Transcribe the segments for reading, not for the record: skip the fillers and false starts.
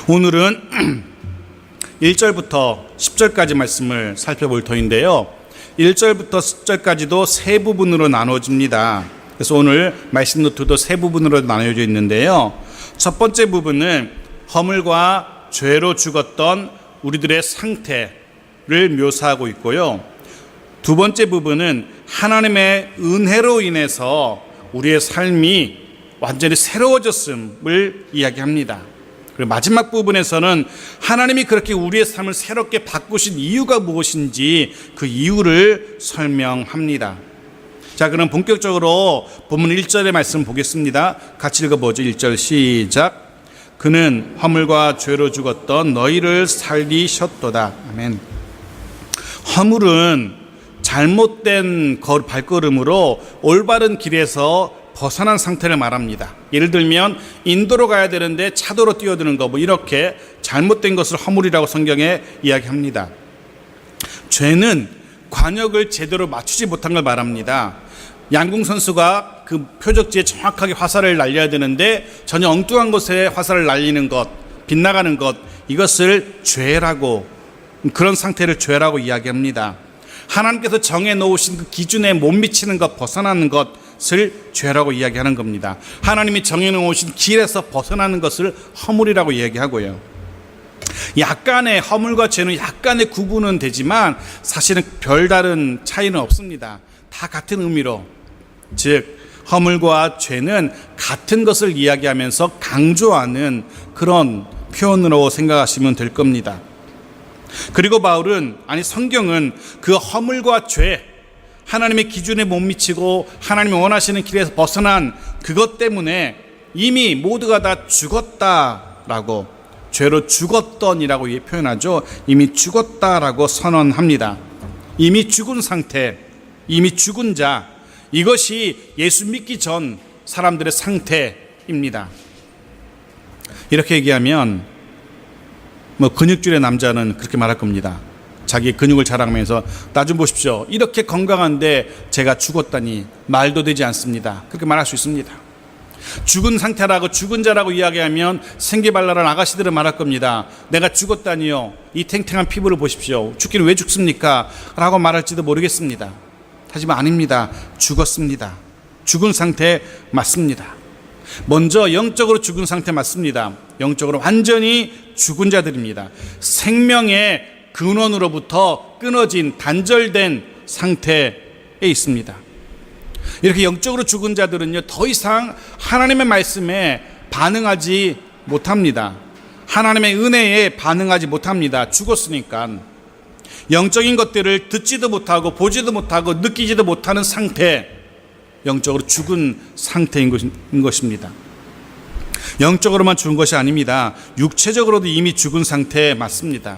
오늘은 1절부터 10절까지 말씀을 살펴볼 터인데요. 1절부터 10절까지도 세 부분으로 나눠집니다. 그래서 오늘 말씀 노트도 세 부분으로 나눠져 있는데요. 첫 번째 부분은 허물과 죄로 죽었던 우리들의 상태를 묘사하고 있고요. 두 번째 부분은 하나님의 은혜로 인해서 우리의 삶이 완전히 새로워졌음을 이야기합니다. 그리고 마지막 부분에서는 하나님이 그렇게 우리의 삶을 새롭게 바꾸신 이유가 무엇인지 그 이유를 설명합니다. 자, 그럼 본격적으로 본문 1절의 말씀 보겠습니다. 같이 읽어보죠. 1절 시작. 그는 허물과 죄로 죽었던 너희를 살리셨도다. 아멘. 허물은 잘못된 발걸음으로 올바른 길에서 벗어난 상태를 말합니다. 예를 들면 인도로 가야 되는데 차도로 뛰어드는 거, 이렇게 잘못된 것을 허물이라고 성경에 이야기합니다. 죄는 관역을 제대로 맞추지 못한 걸 말합니다. 양궁 선수가 그 표적지에 정확하게 화살을 날려야 되는데 전혀 엉뚱한 곳에 화살을 날리는 것, 빗나가는 것, 이것을 죄라고, 그런 상태를 죄라고 이야기합니다. 하나님께서 정해 놓으신 그 기준에 못 미치는 것, 벗어나는 것을 죄라고 이야기하는 겁니다. 하나님이 정해 놓으신 길에서 벗어나는 것을 허물이라고 이야기하고요. 약간의 허물과 죄는 약간의 구분은 되지만 사실은 별다른 차이는 없습니다. 다 같은 의미로, 즉 허물과 죄는 같은 것을 이야기하면서 강조하는 그런 표현으로 생각하시면 될 겁니다. 그리고 성경은 그 허물과 죄, 하나님의 기준에 못 미치고 하나님이 원하시는 길에서 벗어난 그것 때문에 이미 모두가 다 죽었다라고, 죄로 죽었던이라고 표현하죠. 이미 죽었다라고 선언합니다. 이미 죽은 상태, 이미 죽은 자, 이것이 예수 믿기 전 사람들의 상태입니다. 이렇게 얘기하면 근육질의 남자는 그렇게 말할 겁니다. 자기 근육을 자랑하면서 나 좀 보십시오. 이렇게 건강한데 제가 죽었다니 말도 되지 않습니다. 그렇게 말할 수 있습니다. 죽은 상태라고, 죽은 자라고 이야기하면 생기발랄한 아가씨들은 말할 겁니다. 내가 죽었다니요. 이 탱탱한 피부를 보십시오. 죽기는 왜 죽습니까? 라고 말할지도 모르겠습니다. 하지만 아닙니다. 죽었습니다. 죽은 상태 맞습니다. 먼저 영적으로 죽은 상태 맞습니다. 영적으로 완전히 죽은 자들입니다. 생명의 근원으로부터 끊어진, 단절된 상태에 있습니다. 이렇게 영적으로 죽은 자들은요, 더 이상 하나님의 말씀에 반응하지 못합니다. 하나님의 은혜에 반응하지 못합니다. 죽었으니까. 영적인 것들을 듣지도 못하고 보지도 못하고 느끼지도 못하는 상태, 영적으로 죽은 상태인 것입니다. 영적으로만 죽은 것이 아닙니다. 육체적으로도 이미 죽은 상태 맞습니다.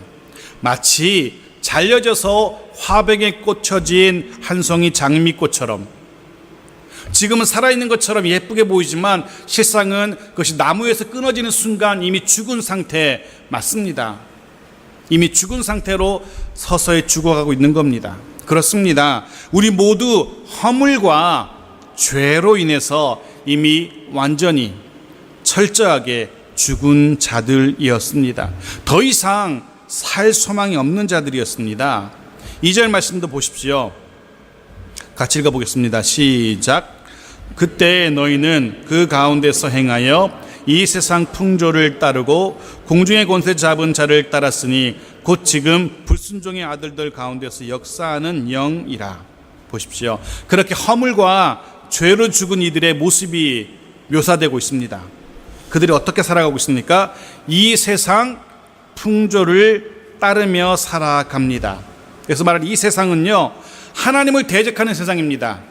마치 잘려져서 화백에 꽂혀진 한 송이 장미꽃처럼, 지금은 살아있는 것처럼 예쁘게 보이지만 실상은 그것이 나무에서 끊어지는 순간 이미 죽은 상태 맞습니다. 이미 죽은 상태로 서서히 죽어가고 있는 겁니다. 그렇습니다. 우리 모두 허물과 죄로 인해서 이미 완전히 철저하게 죽은 자들이었습니다. 더 이상 살 소망이 없는 자들이었습니다. 2절 말씀도 보십시오. 같이 읽어보겠습니다. 시작. 그때 너희는 그 가운데서 행하여 이 세상 풍조를 따르고 공중의 권세 잡은 자를 따랐으니 곧 지금 불순종의 아들들 가운데서 역사하는 영이라. 보십시오. 그렇게 허물과 죄로 죽은 이들의 모습이 묘사되고 있습니다. 그들이 어떻게 살아가고 있습니까? 이 세상 풍조를 따르며 살아갑니다. 그래서 말하는 이 세상은요, 하나님을 대적하는 세상입니다.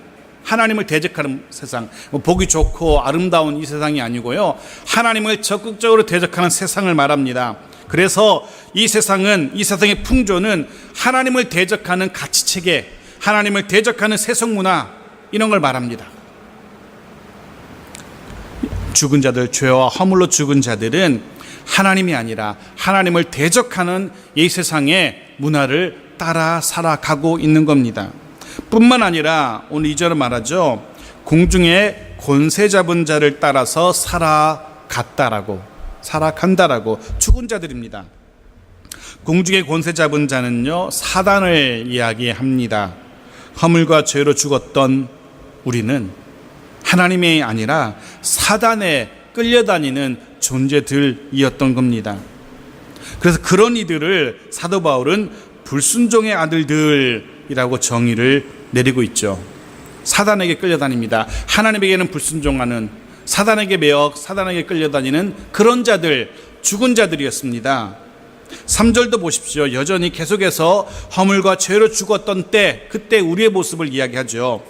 하나님을 대적하는 세상, 보기 좋고 아름다운 이 세상이 아니고요, 하나님을 적극적으로 대적하는 세상을 말합니다. 그래서 이 세상은, 이 세상의 풍조는 하나님을 대적하는 가치체계, 하나님을 대적하는 세속문화, 이런 걸 말합니다. 죽은 자들, 죄와 허물로 죽은 자들은 하나님이 아니라 하나님을 대적하는 이 세상의 문화를 따라 살아가고 있는 겁니다. 뿐만 아니라 오늘 2절은 말하죠. 공중에 권세 잡은 자를 따라서 살아갔다라고 살아간다라고. 죽은 자들입니다. 공중의 권세 잡은 자는요, 사단을 이야기합니다. 허물과 죄로 죽었던 우리는 하나님이 아니라 사단에 끌려다니는 존재들이었던 겁니다. 그래서 그런 이들을 사도 바울은 불순종의 아들들이라고 정의를 내리고 있죠. 사단에게 끌려다닙니다. 하나님에게는 불순종하는, 사단에게 매여 사단에게 끌려다니는 그런 자들, 죽은 자들이었습니다. 3절도 보십시오. 여전히 계속해서 허물과 죄로 죽었던 때, 그때 우리의 모습을 이야기하죠.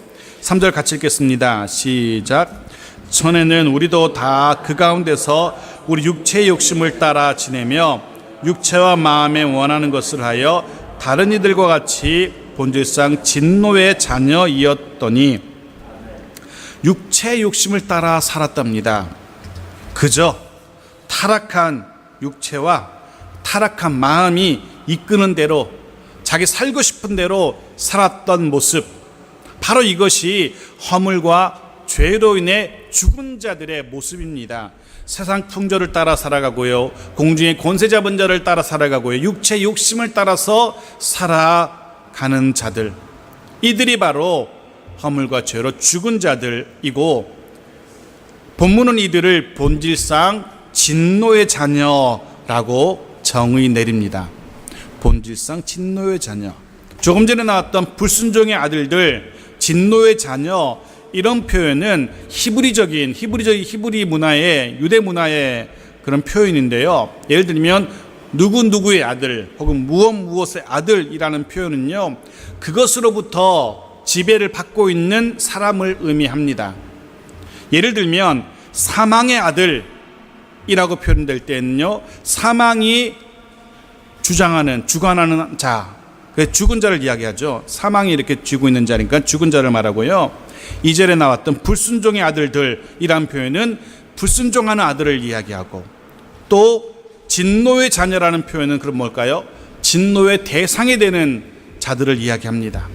3절 같이 읽겠습니다. 시작. 전에는 우리도 다 그 가운데서 우리 육체의 욕심을 따라 지내며 육체와 마음에 원하는 것을 하여 다른 이들과 같이 본질상 진노의 자녀이었더니 육체의 욕심을 따라 살았답니다. 그저 타락한 육체와 타락한 마음이 이끄는 대로, 자기 살고 싶은 대로 살았던 모습, 바로 이것이 허물과 죄로 인해 죽은 자들의 모습입니다. 세상 풍조를 따라 살아가고요, 공중의 권세 잡은 자를 따라 살아가고요, 육체 욕심을 따라서 살아가는 자들, 이들이 바로 허물과 죄로 죽은 자들이고, 본문은 이들을 본질상 진노의 자녀라고 정의 내립니다. 본질상 진노의 자녀. 조금 전에 나왔던 불순종의 아들들, 진노의 자녀, 이런 표현은 히브리 문화의, 유대 문화의 그런 표현인데요. 예를 들면 누구누구의 아들 혹은 무엇의 아들이라는 표현은요, 그것으로부터 지배를 받고 있는 사람을 의미합니다. 예를 들면 사망의 아들이라고 표현될 때는요, 사망이 주관하는 자, 죽은 자를 이야기하죠. 사망이 이렇게 쥐고 있는 자니까 죽은 자를 말하고요. 2절에 나왔던 불순종의 아들들이란 표현은 불순종하는 아들을 이야기하고, 또 진노의 자녀라는 표현은 그럼 뭘까요? 진노의 대상이 되는 자들을 이야기합니다.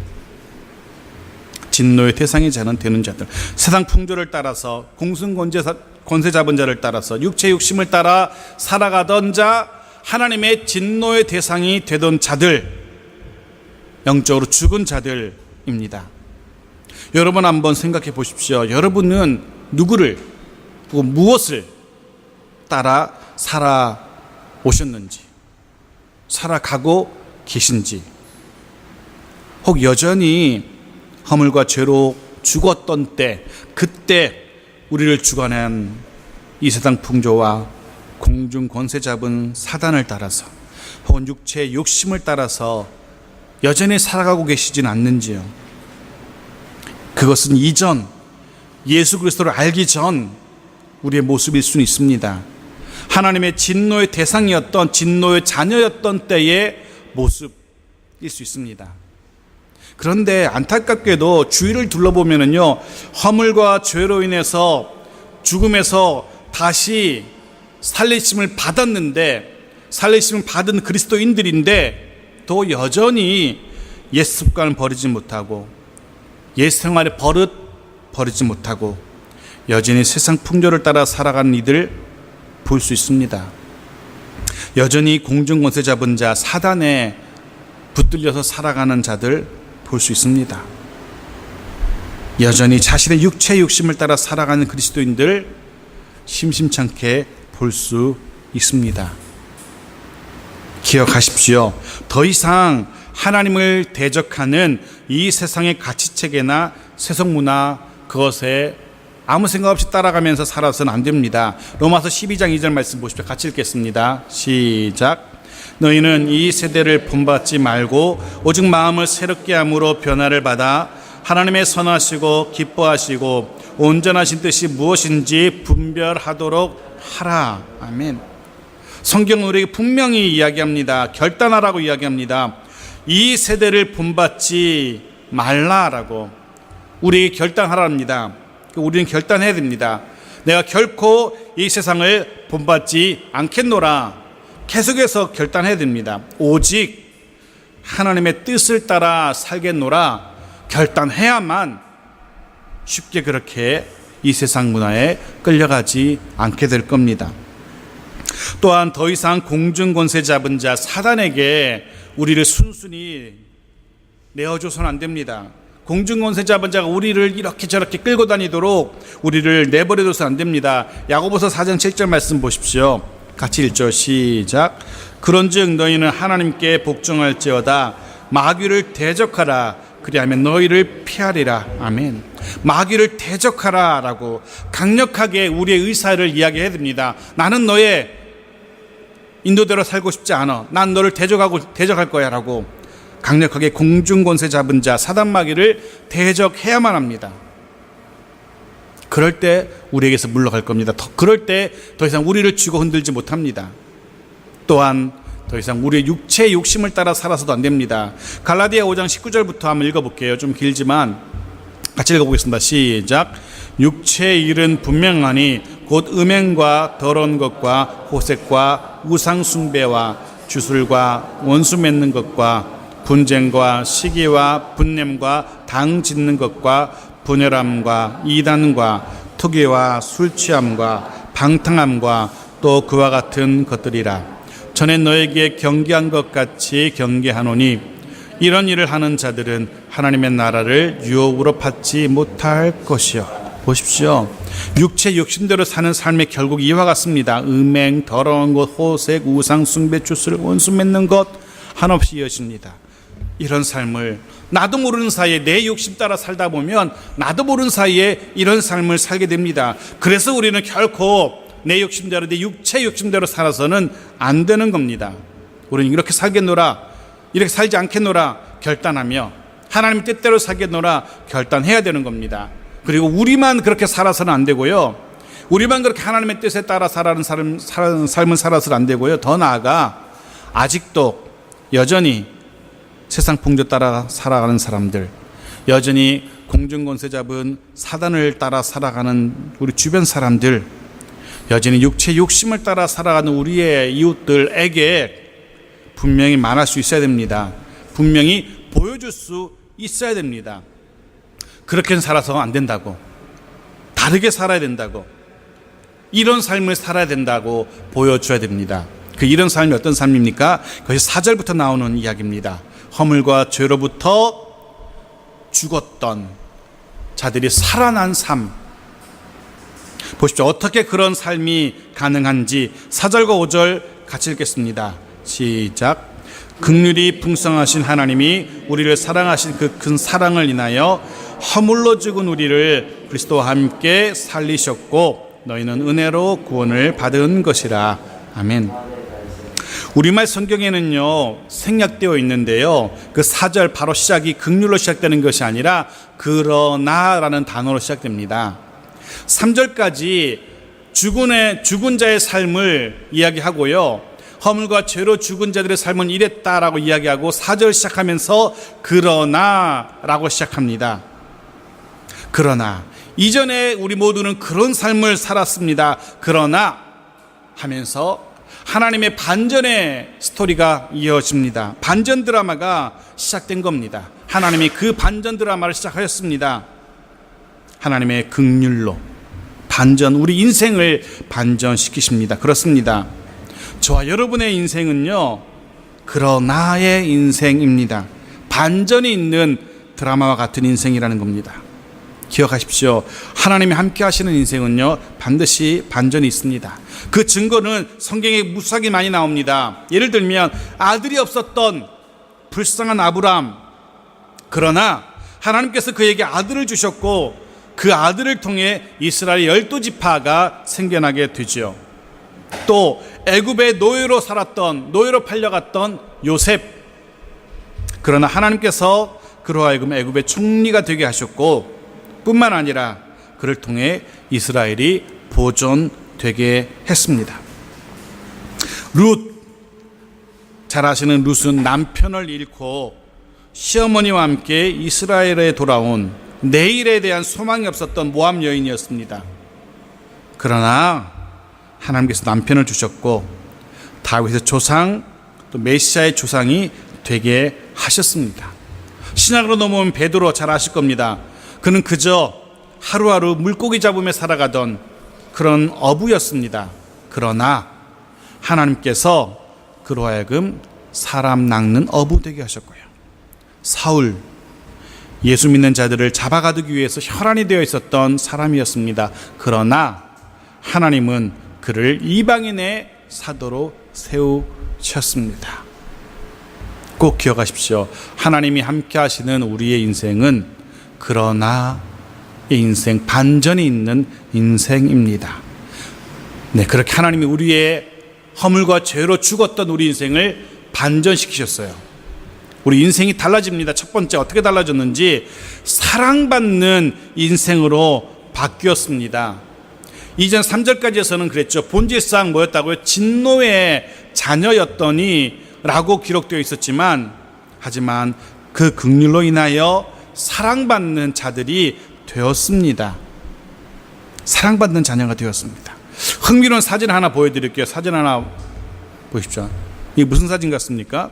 진노의 대상이 되는 자들, 세상 풍조를 따라서, 공중 권세 잡은 자를 따라서, 육체 욕심을 따라 살아가던 자, 하나님의 진노의 대상이 되던 자들, 영적으로 죽은 자들입니다. 여러분 한번 생각해 보십시오. 여러분은 누구를, 무엇을 따라 살아오셨는지, 살아가고 계신지, 혹 여전히 허물과 죄로 죽었던 때, 그때 우리를 주관한 이 세상 풍조와 공중 권세 잡은 사단을 따라서, 혹은 육체의 욕심을 따라서 여전히 살아가고 계시진 않는지요. 그것은 이전, 예수 그리스도를 알기 전 우리의 모습일 수는 있습니다. 하나님의 진노의 대상이었던, 진노의 자녀였던 때의 모습일 수 있습니다. 그런데 안타깝게도 주위를 둘러보면은요, 허물과 죄로 인해서 죽음에서 다시 살리심을 받았는데, 살리심을 받은 그리스도인들인데 또 여전히 옛 습관을 버리지 못하고, 옛 생활의 버릇 버리지 못하고 여전히 세상 풍조를 따라 살아가는 이들 볼 수 있습니다. 여전히 공중 권세 잡은 자, 사단에 붙들려서 살아가는 자들 볼 수 있습니다. 여전히 자신의 육체의 욕심을 따라 살아가는 그리스도인들 심심찮게 볼 수 있습니다. 기억하십시오. 더 이상 하나님을 대적하는 이 세상의 가치체계나 세속문화, 그것에 아무 생각 없이 따라가면서 살아서는 안 됩니다. 로마서 12장 2절 말씀 보십시오. 같이 읽겠습니다. 시작. 너희는 이 세대를 본받지 말고 오직 마음을 새롭게 함으로 변화를 받아 하나님의 선하시고 기뻐하시고 온전하신 뜻이 무엇인지 분별하도록 하라. 아멘. 성경은 우리에게 분명히 이야기합니다. 결단하라고 이야기합니다. 이 세대를 본받지 말라라고 우리 결단하랍니다. 우리는 결단해야 됩니다. 내가 결코 이 세상을 본받지 않겠노라. 계속해서 결단해야 됩니다. 오직 하나님의 뜻을 따라 살겠노라. 결단해야만 쉽게 그렇게 이 세상 문화에 끌려가지 않게 될 겁니다. 또한 더 이상 공중 권세 잡은 자 사단에게 우리를 순순히 내어줘서는 안 됩니다. 공중 권세 잡은 자가 우리를 이렇게 저렇게 끌고 다니도록 우리를 내버려둬서는 안 됩니다. 야고보서 4장 7절 말씀 보십시오. 같이 읽죠. 시작. 그런즉 너희는 하나님께 복종할지어다. 마귀를 대적하라. 그리하면 너희를 피하리라. 아멘. 마귀를 대적하라 라고 강력하게 우리의 의사를 이야기해야 됩니다. 나는 너의 인도대로 살고 싶지 않아. 난 너를 대적할 거야 라고 강력하게 공중권세 잡은 자 사단 마귀를 대적해야만 합니다. 그럴 때 우리에게서 물러갈 겁니다. 그럴 때 더 이상 우리를 쥐고 흔들지 못합니다. 또한 더 이상 우리의 육체의 욕심을 따라 살아서도 안 됩니다. 갈라디아 5장 19절부터 한번 읽어볼게요. 좀 길지만 같이 읽어보겠습니다. 시작. 육체의 일은 분명하니 곧 음행과 더러운 것과 호색과 우상 숭배와 주술과 원수 맺는 것과 분쟁과 시기와 분냄과 당 짓는 것과 분열함과 이단과 투기와 술 취함과 방탕함과 또 그와 같은 것들이라. 전에 너에게 경계한 것 같이 경계하노니 이런 일을 하는 자들은 하나님의 나라를 유업으로 받지 못할 것이요. 보십시오. 육체 욕심대로 사는 삶의 결국 이와 같습니다. 음행, 더러운 것, 호색, 우상 숭배, 주술, 원수 맺는 것 한없이 이어집니다. 이런 삶을 나도 모르는 사이에 내 욕심 따라 살다 보면 나도 모르는 사이에 이런 삶을 살게 됩니다. 그래서 우리는 결코 내 욕심대로, 내 육체 욕심대로 살아서는 안 되는 겁니다. 우리는 이렇게 살겠노라, 이렇게 살지 않겠노라 결단하며 하나님 뜻대로 살겠노라 결단해야 되는 겁니다. 그리고 우리만 그렇게 살아서는 안 되고요. 우리만 그렇게 하나님의 뜻에 따라 살아가는 삶을 살아서는 안 되고요. 더 나아가 아직도 여전히 세상 풍조 따라 살아가는 사람들, 여전히 공중권세 잡은 사단을 따라 살아가는 우리 주변 사람들, 여전히 육체 욕심을 따라 살아가는 우리의 이웃들에게 분명히 말할 수 있어야 됩니다. 분명히 보여줄 수 있어야 됩니다. 그렇게는 살아서 안 된다고, 다르게 살아야 된다고, 이런 삶을 살아야 된다고 보여줘야 됩니다. 그 이런 삶이 어떤 삶입니까? 그것이 4절부터 나오는 이야기입니다. 허물과 죄로부터 죽었던 자들이 살아난 삶. 보십시오. 어떻게 그런 삶이 가능한지 4절과 5절 같이 읽겠습니다. 시작. 긍휼이 풍성하신 하나님이 우리를 사랑하신 그 큰 사랑을 인하여 허물로 죽은 우리를 그리스도와 함께 살리셨고 너희는 은혜로 구원을 받은 것이라. 아멘. 우리말 성경에는요 생략되어 있는데요, 그 4절 바로 시작이 긍휼로 시작되는 것이 아니라 그러나라는 단어로 시작됩니다. 3절까지 죽은 자의 삶을 이야기하고요, 허물과 죄로 죽은 자들의 삶은 이랬다라고 이야기하고 4절 시작하면서 그러나라고 시작합니다. 그러나 이전에 우리 모두는 그런 삶을 살았습니다. 그러나 하면서 하나님의 반전의 스토리가 이어집니다. 반전 드라마가 시작된 겁니다. 하나님이 그 반전 드라마를 시작하였습니다. 하나님의 긍휼로 반전, 우리 인생을 반전시키십니다. 그렇습니다. 저와 여러분의 인생은요 그러나의 인생입니다. 반전이 있는 드라마와 같은 인생이라는 겁니다. 기억하십시오. 하나님이 함께 하시는 인생은요 반드시 반전이 있습니다. 그 증거는 성경에 무수하게 많이 나옵니다. 예를 들면 아들이 없었던 불쌍한 아브람, 그러나 하나님께서 그에게 아들을 주셨고 그 아들을 통해 이스라엘 12지파가 생겨나게 되죠. 또 애굽의 노예로 팔려갔던 요셉, 그러나 하나님께서 그로 하여금 애굽의 총리가 되게 하셨고 뿐만 아니라 그를 통해 이스라엘이 보존되게 했습니다. 룻, 잘 아시는 룻은 남편을 잃고 시어머니와 함께 이스라엘에 돌아온 내일에 대한 소망이 없었던 모압 여인이었습니다. 그러나 하나님께서 남편을 주셨고 다윗의 조상, 또 메시아의 조상이 되게 하셨습니다. 신약으로 넘어온 베드로 잘 아실 겁니다. 그는 그저 하루하루 물고기 잡으며 살아가던 그런 어부였습니다. 그러나 하나님께서 그로 하여금 사람 낚는 어부 되게 하셨고요. 사울, 예수 믿는 자들을 잡아가두기 위해서 혈안이 되어 있었던 사람이었습니다. 그러나 하나님은 그를 이방인의 사도로 세우셨습니다. 꼭 기억하십시오. 하나님이 함께 하시는 우리의 인생은 그러나 이 인생 반전이 있는 인생입니다. 네, 그렇게 하나님이 우리의 허물과 죄로 죽었던 우리 인생을 반전시키셨어요. 우리 인생이 달라집니다. 첫 번째 어떻게 달라졌는지 사랑받는 인생으로 바뀌었습니다. 이전 3절까지에서는 그랬죠. 본질상 뭐였다고요? 진노의 자녀였더니 라고 기록되어 있었지만, 하지만 그 긍휼로 인하여 사랑받는 자들이 되었습니다. 사랑받는 자녀가 되었습니다. 흥미로운 사진 하나 보여드릴게요. 사진 하나 보십시오. 이게 무슨 사진 같습니까?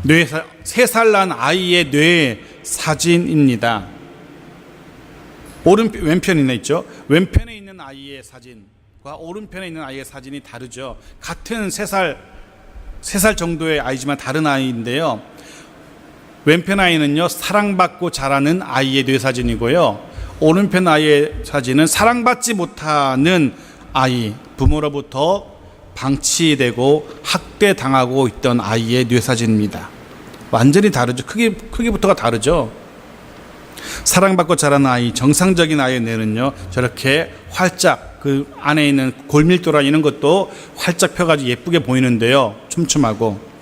3살 난 아이의 뇌 사진입니다. 왼편에 있죠. 왼편에 있는 아이의 사진과 오른편에 있는 아이의 사진이 다르죠. 같은 3살 정도의 아이지만 다른 아이인데요. 왼편 아이는요, 사랑받고 자라는 아이의 뇌 사진이고요. 오른편 아이의 사진은 사랑받지 못하는 아이, 부모로부터 방치되고 학대당하고 있던 아이의 뇌 사진입니다. 완전히 다르죠. 크기부터가 다르죠. 사랑받고 자라는 아이, 정상적인 아이의 뇌는요, 저렇게 활짝 그 안에 있는 골밀도라 이런 것도 활짝 펴가지고 예쁘게 보이는데요, 촘촘하고.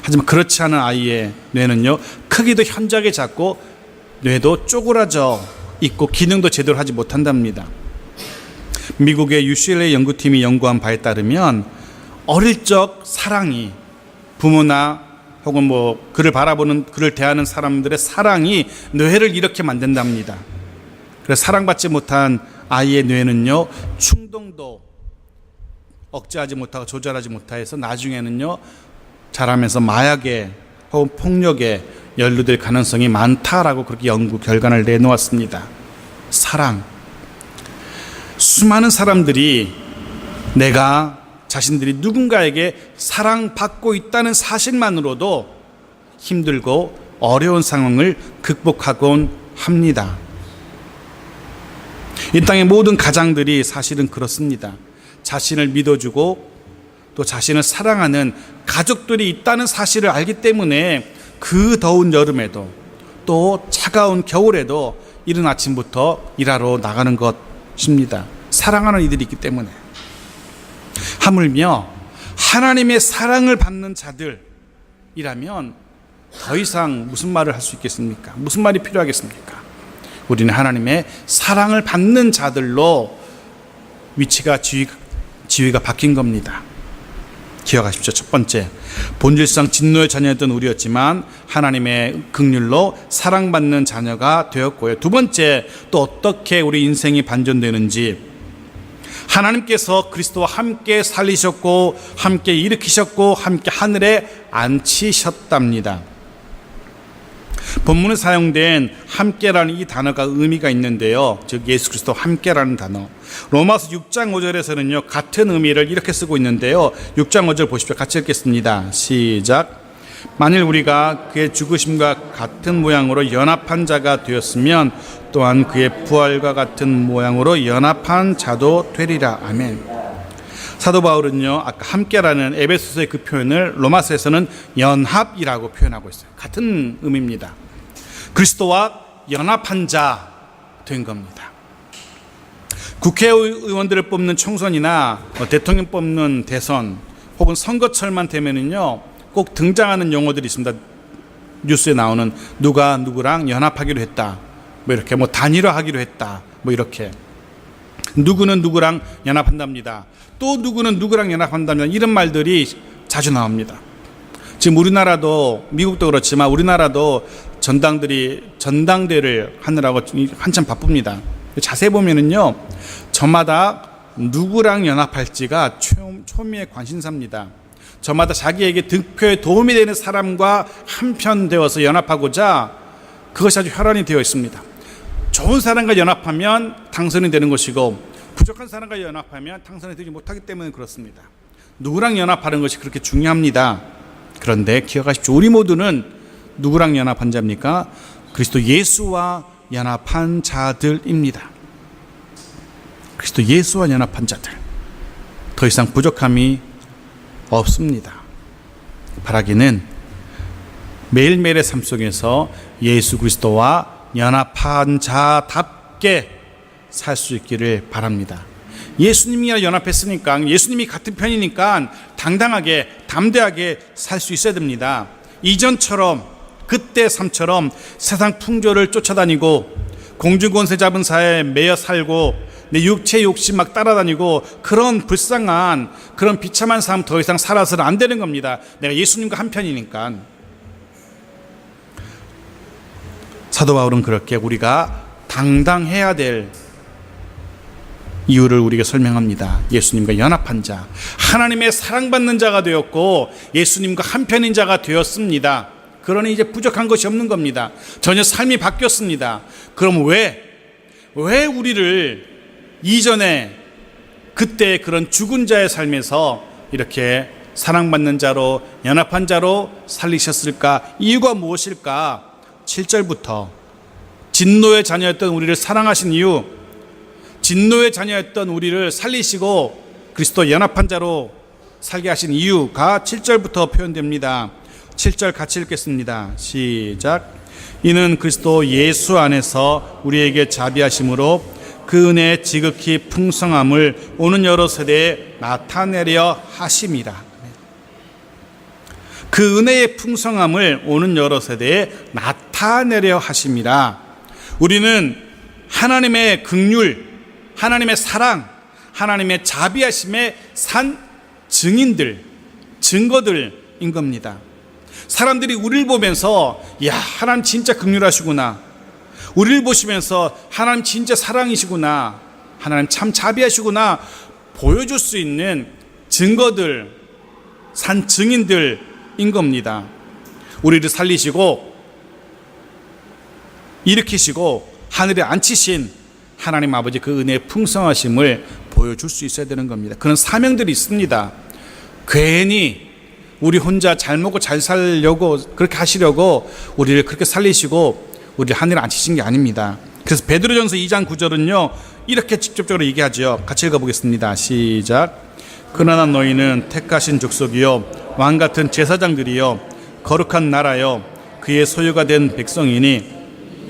하지만 그렇지 않은 아이의 뇌는요, 크기도 현저하게 작고 뇌도 쪼그라져 있고 기능도 제대로 하지 못한답니다. 미국의 UCLA 연구팀이 연구한 바에 따르면 어릴 적 사랑이, 부모나 혹은 그를 바라보는, 그를 대하는 사람들의 사랑이 뇌를 이렇게 만든답니다. 그래서 사랑받지 못한 아이의 뇌는요, 충동도 억제하지 못하고 조절하지 못해서 나중에는요, 자라면서 마약에 혹은 폭력에 연루될 가능성이 많다라고 그렇게 연구 결과를 내놓았습니다. 사랑. 수많은 사람들이 자신들이 누군가에게 사랑받고 있다는 사실만으로도 힘들고 어려운 상황을 극복하곤 합니다. 이 땅의 모든 가장들이 사실은 그렇습니다. 자신을 믿어주고 또 자신을 사랑하는 가족들이 있다는 사실을 알기 때문에 그 더운 여름에도 또 차가운 겨울에도 이른 아침부터 일하러 나가는 것입니다. 사랑하는 이들이 있기 때문에. 하물며 하나님의 사랑을 받는 자들이라면 더 이상 무슨 말을 할 수 있겠습니까? 무슨 말이 필요하겠습니까? 우리는 하나님의 사랑을 받는 자들로 위치가 지위가 바뀐 겁니다. 기억하십시오. 첫 번째, 본질상 진노의 자녀였던 우리였지만 하나님의 긍휼로 사랑받는 자녀가 되었고요. 두 번째, 또 어떻게 우리 인생이 반전되는지, 하나님께서 그리스도와 함께 살리셨고 함께 일으키셨고 함께 하늘에 앉히셨답니다. 본문에 사용된 함께라는 이 단어가 의미가 있는데요, 즉 예수 그리스도와 함께라는 단어, 로마서 6장 5절에서는요 같은 의미를 이렇게 쓰고 있는데요, 6장 5절 보십시오. 같이 읽겠습니다. 시작. 만일 우리가 그의 죽으심과 같은 모양으로 연합한 자가 되었으면 또한 그의 부활과 같은 모양으로 연합한 자도 되리라. 아멘. 사도 바울은요, 아까 함께라는 에베소서의 그 표현을 로마서에서는 연합이라고 표현하고 있어요. 같은 의미입니다. 그리스도와 연합한 자 된 겁니다. 국회의원들을 뽑는 총선이나 대통령 뽑는 대선 혹은 선거철만 되면은요, 꼭 등장하는 용어들이 있습니다. 뉴스에 나오는 누가 누구랑 연합하기로 했다, 이렇게 단일화하기로 했다, 이렇게 누구는 누구랑 연합한답니다. 또 누구는 누구랑 연합한답니다. 이런 말들이 자주 나옵니다. 지금 우리나라도, 미국도 그렇지만 우리나라도 전당대회를 하느라고 한참 바쁩니다. 자세히 보면은요, 저마다 누구랑 연합할지가 초미의 관심사입니다. 저마다 자기에게 득표에 도움이 되는 사람과 한편 되어서 연합하고자 그것이 아주 혈안이 되어 있습니다. 좋은 사람과 연합하면 당선이 되는 것이고 부족한 사람과 연합하면 당선이 되지 못하기 때문에 그렇습니다. 누구랑 연합하는 것이 그렇게 중요합니다. 그런데 기억하십시오. 우리 모두는 누구랑 연합한 자입니까? 그리스도 예수와 연합한 자들입니다. 그리스도 예수와 연합한 자들. 더 이상 부족함이 없습니다. 바라기는 매일매일의 삶 속에서 예수 그리스도와 연합한 자답게 살 수 있기를 바랍니다. 예수님이랑 연합했으니까, 예수님이 같은 편이니까 당당하게 담대하게 살 수 있어야 됩니다. 이전처럼, 그때 삶처럼 세상 풍조를 쫓아다니고 공중권세 잡은 사회에 매여 살고 내 육체 욕심 막 따라다니고 그런 불쌍한, 그런 비참한 삶 더 이상 살아서는 안 되는 겁니다. 내가 예수님과 한 편이니까. 사도 바울은 그렇게 우리가 당당해야 될 이유를 우리에게 설명합니다. 예수님과 연합한 자, 하나님의 사랑받는 자가 되었고 예수님과 한편인 자가 되었습니다. 그러니 이제 부족한 것이 없는 겁니다. 전혀 삶이 바뀌었습니다. 그럼 왜 우리를 이전에 그때 그런 죽은 자의 삶에서 이렇게 사랑받는 자로 연합한 자로 살리셨을까? 이유가 무엇일까? 7절부터 진노의 자녀였던 우리를 사랑하신 이유, 진노의 자녀였던 우리를 살리시고 그리스도 연합한 자로 살게 하신 이유가 7절부터 표현됩니다. 7절 같이 읽겠습니다. 시작. 이는 그리스도 예수 안에서 우리에게 자비하심으로 그 은혜의 지극히 풍성함을 오는 여러 세대에 나타내려 하심이라. 그 은혜의 풍성함을 오는 여러 세대에 나타내려 하심이라. 우리는 하나님의 긍휼, 하나님의 사랑, 하나님의 자비하심의 산 증인들, 증거들인 겁니다. 사람들이 우리를 보면서 야, 하나님 진짜 긍휼하시구나, 우리를 보시면서 하나님 진짜 사랑이시구나, 하나님 참 자비하시구나 보여줄 수 있는 증거들, 산 증인들인 겁니다. 우리를 살리시고 일으키시고 하늘에 앉히신 하나님 아버지 그 은혜의 풍성하심을 보여줄 수 있어야 되는 겁니다. 그런 사명들이 있습니다. 괜히 우리 혼자 잘 먹고 잘 살려고 그렇게 하시려고 우리를 그렇게 살리시고 우리를 하늘에 앉히신 게 아닙니다. 그래서 베드로전서 2장 9절은요 이렇게 직접적으로 얘기하죠. 같이 읽어보겠습니다. 시작. 그러나 너희는 택하신 족속이요 왕같은 제사장들이요 거룩한 나라요 그의 소유가 된 백성이니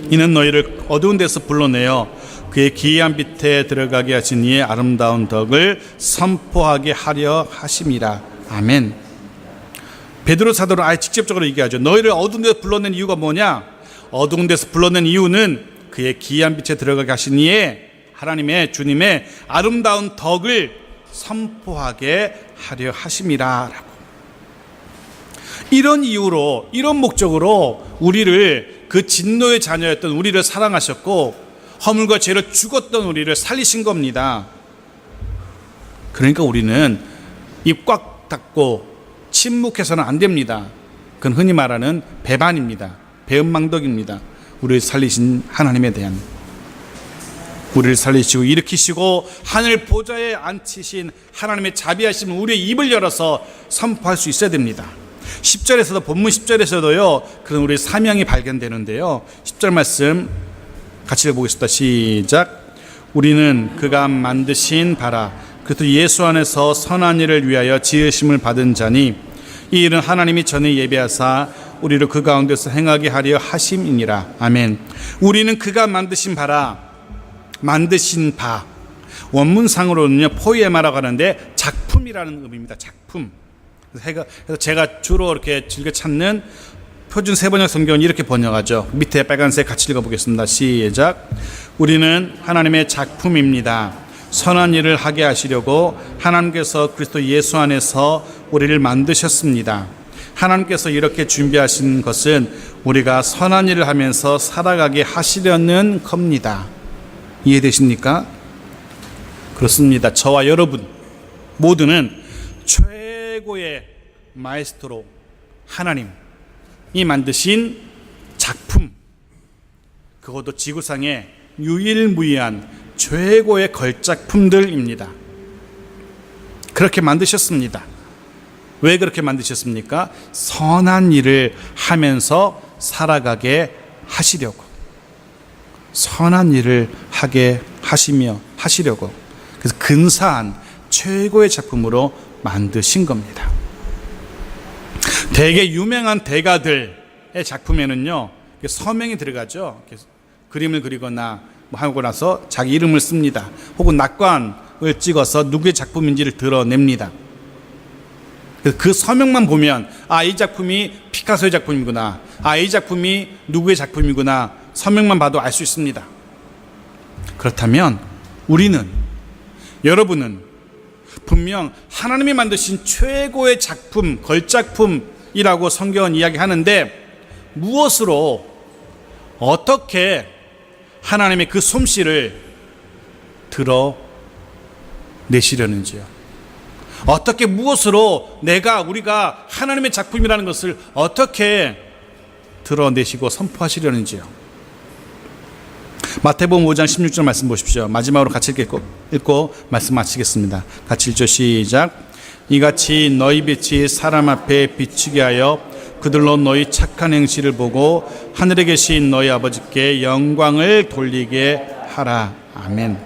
이는 너희를 어두운 데서 불러내어 그의 기이한 빛에 들어가게 하신 이의 아름다운 덕을 선포하게 하려 하심이라. 아멘. 베드로 사도는 아예 직접적으로 얘기하죠. 너희를 어두운 데서 불러낸 이유가 뭐냐? 어두운 데서 불러낸 이유는 그의 기이한 빛에 들어가게 하신 이의 하나님의 주님의 아름다운 덕을 선포하게 하려 하심이라. 이런 이유로, 이런 목적으로 우리를, 그 진노의 자녀였던 우리를 사랑하셨고 허물과 죄로 죽었던 우리를 살리신 겁니다. 그러니까 우리는 입 꽉 닫고 침묵해서는 안 됩니다. 그건 흔히 말하는 배반입니다. 배은망덕입니다. 우리를 살리신 하나님에 대한, 우리를 살리시고 일으키시고 하늘 보좌에 앉히신 하나님의 자비하심을 우리의 입을 열어서 선포할 수 있어야 됩니다. 10절에서도, 본문 10절에서도요 그런 우리의 사명이 발견되는데요, 10절 말씀 같이 읽어보겠습니다. 시작. 우리는 그가 만드신 바라 그리스도 예수 안에서 선한 일을 위하여 지으심을 받은 자니 이 일은 하나님이 전에 예비하사 우리를 그 가운데서 행하게 하려 하심이니라. 아멘. 우리는 그가 만드신 바라, 만드신 바, 원문상으로는요 포이에마라고 하는데 작품이라는 의미입니다. 작품. 그래서 제가 주로 이렇게 즐겨 찾는 표준 세번역 성경은 이렇게 번역하죠. 밑에 빨간색 같이 읽어보겠습니다. 시작. 우리는 하나님의 작품입니다. 선한 일을 하게 하시려고 하나님께서 그리스도 예수 안에서 우리를 만드셨습니다. 하나님께서 이렇게 준비하신 것은 우리가 선한 일을 하면서 살아가게 하시려는 겁니다. 이해되십니까? 그렇습니다. 저와 여러분 모두는 최고의 마에스트로 하나님이 만드신 작품, 그것도 지구상에 유일무이한 최고의 걸작품들입니다. 그렇게 만드셨습니다. 왜 그렇게 만드셨습니까? 선한 일을 하면서 살아가게 하시려고. 선한 일을 하게 하시려고. 그래서 근사한 최고의 작품으로 만드신 겁니다. 되게 유명한 대가들의 작품에는요, 서명이 들어가죠. 그림을 그리거나 뭐 하고 나서 자기 이름을 씁니다. 혹은 낙관을 찍어서 누구의 작품인지를 드러냅니다. 그 서명만 보면 이 작품이 피카소의 작품이구나, 이 작품이 누구의 작품이구나, 서명만 봐도 알 수 있습니다. 그렇다면 여러분은 분명 하나님이 만드신 최고의 작품, 걸작품이라고 성경은 이야기하는데, 무엇으로, 어떻게 하나님의 그 솜씨를 드러내시려는지요. 어떻게, 무엇으로 우리가 하나님의 작품이라는 것을 어떻게 드러내시고 선포하시려는지요. 마태복음 5장 16절 말씀 보십시오. 마지막으로 같이 읽고 말씀 마치겠습니다. 같이 읽죠. 시작. 이같이 너희 빛이 사람 앞에 비추게 하여 그들로 너희 착한 행실을 보고 하늘에 계신 너희 아버지께 영광을 돌리게 하라. 아멘.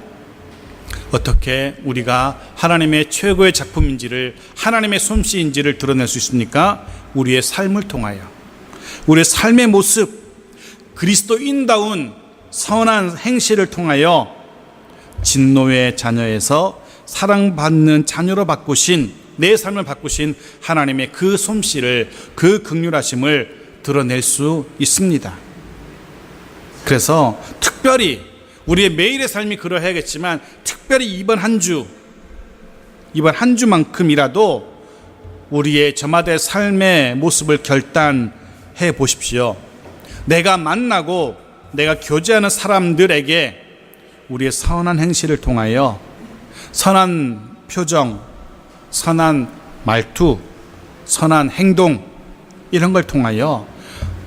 어떻게 우리가 하나님의 최고의 작품인지를, 하나님의 솜씨인지를 드러낼 수 있습니까? 우리의 삶을 통하여, 우리의 삶의 모습, 그리스도인다운 선한 행실을 통하여 진노의 자녀에서 사랑받는 자녀로 바꾸신, 내 삶을 바꾸신 하나님의 그 솜씨를, 그 긍휼하심을 드러낼 수 있습니다. 그래서 특별히 우리의 매일의 삶이 그러해야겠지만, 특별히 이번 한 주만큼이라도 우리의 저마다의 삶의 모습을 결단해 보십시오. 내가 만나고 내가 교제하는 사람들에게 우리의 선한 행실을 통하여 선한 표정, 선한 말투, 선한 행동, 이런 걸 통하여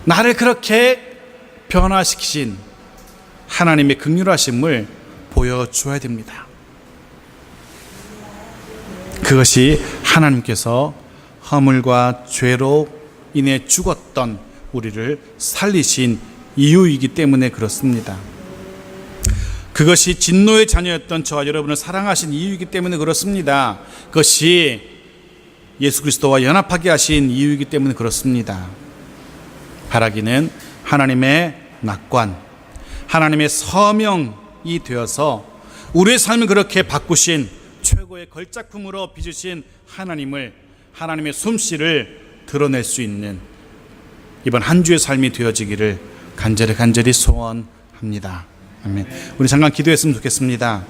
나를 그렇게 변화시키신 하나님의 긍휼하심을 보여줘야 됩니다. 그것이 하나님께서 허물과 죄로 인해 죽었던 우리를 살리신 이유이기 때문에 그렇습니다. 그것이 진노의 자녀였던 저와 여러분을 사랑하신 이유이기 때문에 그렇습니다. 그것이 예수 그리스도와 연합하게 하신 이유이기 때문에 그렇습니다. 바라기는 하나님의 낙관, 하나님의 서명이 되어서 우리의 삶을 그렇게 바꾸신, 최고의 걸작품으로 빚으신 하나님의 솜씨를 드러낼 수 있는 이번 한 주의 삶이 되어지기를 간절히 소원합니다. 아멘. 우리 잠깐 기도했으면 좋겠습니다.